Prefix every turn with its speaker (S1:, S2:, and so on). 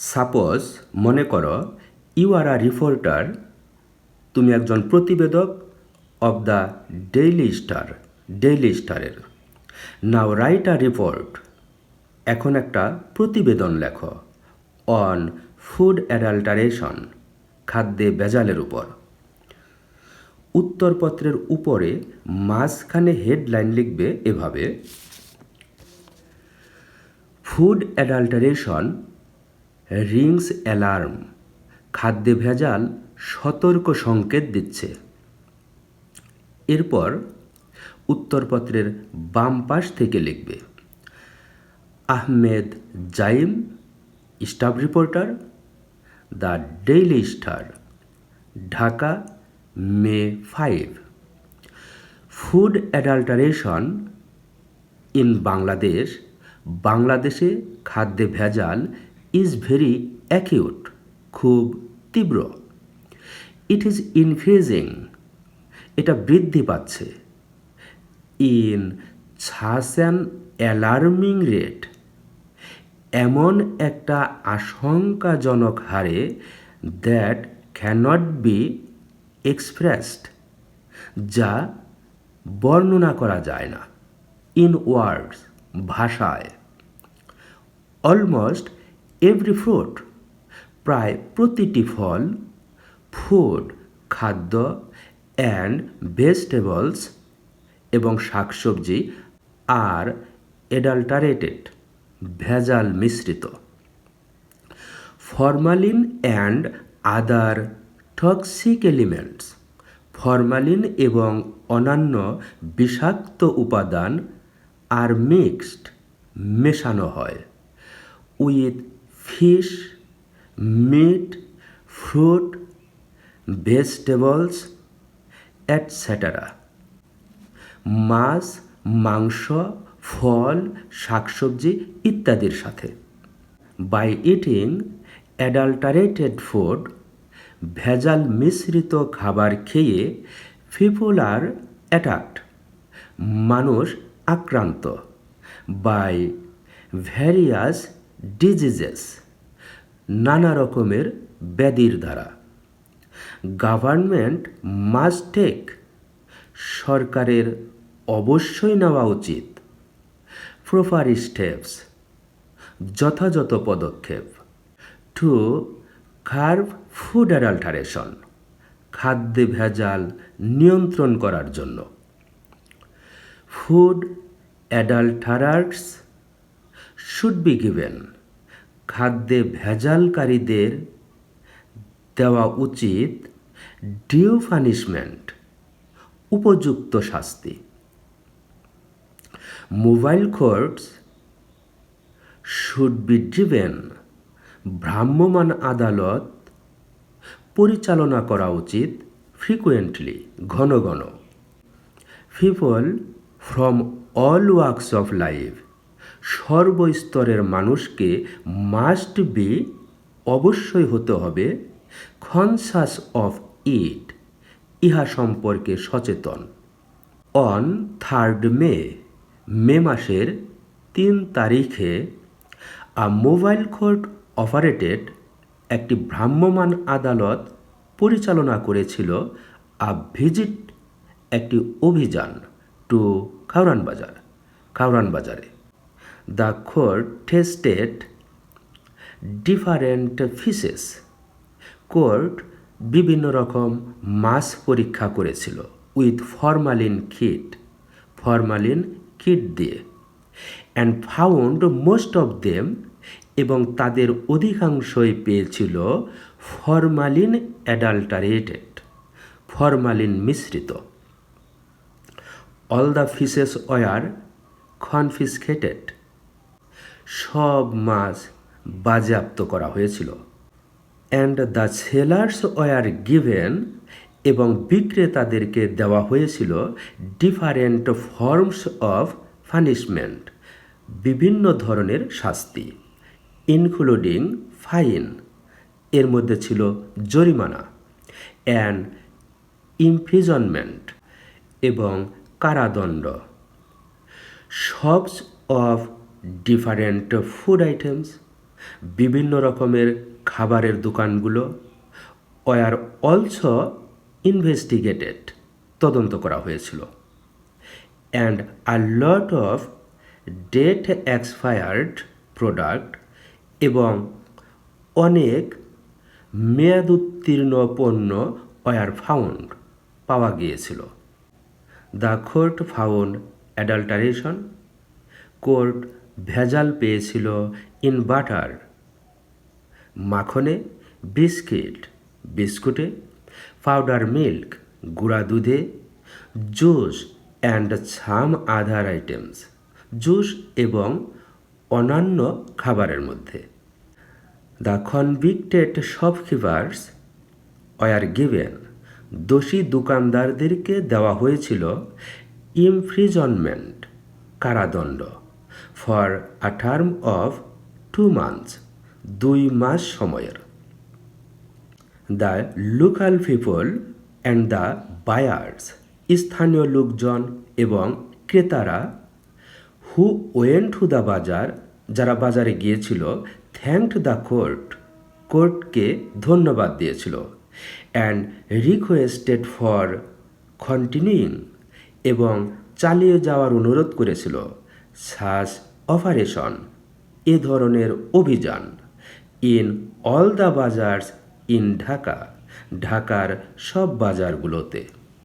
S1: Suppose মনে করো you R a reporter, তুমি একজন প্রতিবেদক অব দ্য ডেইলি স্টারের। নাও রাইট আ রিপোর্ট, এখন একটা প্রতিবেদন লেখো অন ফুড অ্যাডাল্টারেশন, খাদ্যে ভেজালের উপর। উত্তরপত্রের উপরে মাঝখানে হেডলাইন লিখবে এভাবে: ফুড অ্যাডাল্টারেশন রিংস অ্যালার্ম, খাদ্যে ভেজাল সতর্ক সংকেত দিচ্ছে। এরপর উত্তরপত্রের বাম পাশ থেকে লিখবে Ahmed Zaim, staff reporter, the daily star, Dhaka, May 5। Food adulteration in বাংলাদেশে খাদ্যে ভেজাল ইজ ভেরি অ্যাকিউট, খুব তীব্র। ইট ইজ ইনক্রিজিং, এটা বৃদ্ধি পাচ্ছে। In such an alarming rate, এমন একটা আশঙ্কাজনক হারে দ্যাট ক্যানট বি এক্সপ্রেসড, যা বর্ণনা করা যায় না। ইন ওয়ার্ডস, ভাষায়। অলমোস্ট এভরি ফ্রুট, প্রায় প্রতিটি ফল, ফুড, খাদ্য, অ্যান্ড ভেজিটেবলস, এবং শাকসবজি, আর অ্যাডাল্টারেটেড, ভেজাল মিশ্রিত। Formalin and other toxic elements, formalin এবং অন্যান্য বিষাক্ত উপাদান আর মিক্সড, মেশানো হয়, with fish, meat, fruit, vegetables, etcetera, মাছ, মাংস, ফল, শাকসবজি ইত্যাদির সাথে। বাই ইটিং অ্যাডাল্টারেটেড ফুড, ভেজাল মিশ্রিত খাবার খেয়ে পিপল আর অ্যাটাকড, মানুষ আক্রান্ত, বাই ভ্যারিয়াস ডিজিজেস, নানা রকমের ব্যাধির দ্বারা। গভর্নমেন্ট মাস্ট টেক, সরকারের অবশ্যই নেওয়া উচিত, প্রপার স্টেপস, যথাযথ পদক্ষেপ, টু কার্ব ফুড অ্যাডাল্টারেশন, খাদ্যে ভেজাল নিয়ন্ত্রণ করার জন্য। Food adulterers should be given, খাদ্যে ভেজালকারীদের দেওয়া উচিত ডিউ পানিশমেন্ট, উপযুক্ত শাস্তি। Mobile courts should be driven, ভ্রাম্যমাণ আদালত পরিচালনা করা উচিত ফ্রিকুয়েন্টলি, ঘন ঘন। People from all walks of life, সর্বস্তরের মানুষকে মাস্ট বি, অবশ্যই হতে হবে, কনসাস অফ ইট, ইহা সম্পর্কে সচেতন। অন 3rd মে মাসের 3 তারিখে আ মোবাইল কোর্ট অপারেটেড, একটি ভ্রাম্যমাণ আদালত পরিচালনা করেছিল আ ভিজিট, একটি অভিযান, টু কাউরান বাজারে। The court tested different fishes, court বিভিন্ন রকম মাছ পরীক্ষা করেছিল উইথ ফরমালিন কিট দিয়ে, and found most of them, এবং তাদের অধিকাংশই পেয়েছিল ফরমালিন অ্যাডাল্টারেটেড, ফরমালিন মিশ্রিত। All the fishes were confiscated, সব মাছ বাজেয়াপ্ত করা হয়েছিল। And the sellers were given, এবং বিক্রেতাদেরকে দেওয়া হয়েছিল ডিফারেন্ট ফর্মস অফ পানিশমেন্ট, বিভিন্ন ধরনের শাস্তি, ইনক্লুডিং ফাইন, এর মধ্যে ছিল জরিমানা, অ্যান্ড ইমপ্রিজনমেন্ট, এবং কারাদণ্ড। Shops of different food items, বিভিন্ন রকমের খাবারের দোকানগুলো ওয়ার অলসো ইনভেস্টিগেটেড, তদন্ত করা হয়েছিল। And a lot of date expired product, এবং অনেক মেয়াদ উত্তীর্ণ পণ্য ওয়ার ফাউন্ড, পাওয়া গিয়েছিল। The court found adulteration, court ভেজাল পেয়েছিল ইন বাটার, মাখনে, বিস্কুটে, পাউডার মিল্ক, গুঁড়া দুধে, juice and some other items, juice এবং অন্যান্য খাবারের মধ্যে। The convicted shopkeepers were given, দোষী দোকানদারদেরকে দেওয়া হয়েছিল ইমপ্রিজনমেন্ট, কারাদণ্ড, for a term of 2 months, 2 মাস সময়ের। The local people and the buyers, স্থানীয় লোকজন এবং ক্রেতারা, হু ওয়েন্ট টু দ্য বাজার, যারা বাজারে গিয়েছিল, থ্যাঙ্কড দ্য কোর্ট, কোর্টকে ধন্যবাদ দিয়েছিল, অ্যান্ড রিকোয়েস্টেড ফর কন্টিনিউইং, এবং চালিয়ে যাওয়ার অনুরোধ করেছিল, সাস অপারেশন, এ ধরনের অভিযান, in all the বাজার্স in Dhaka, ঢাকার সব বাজারগুলোতে।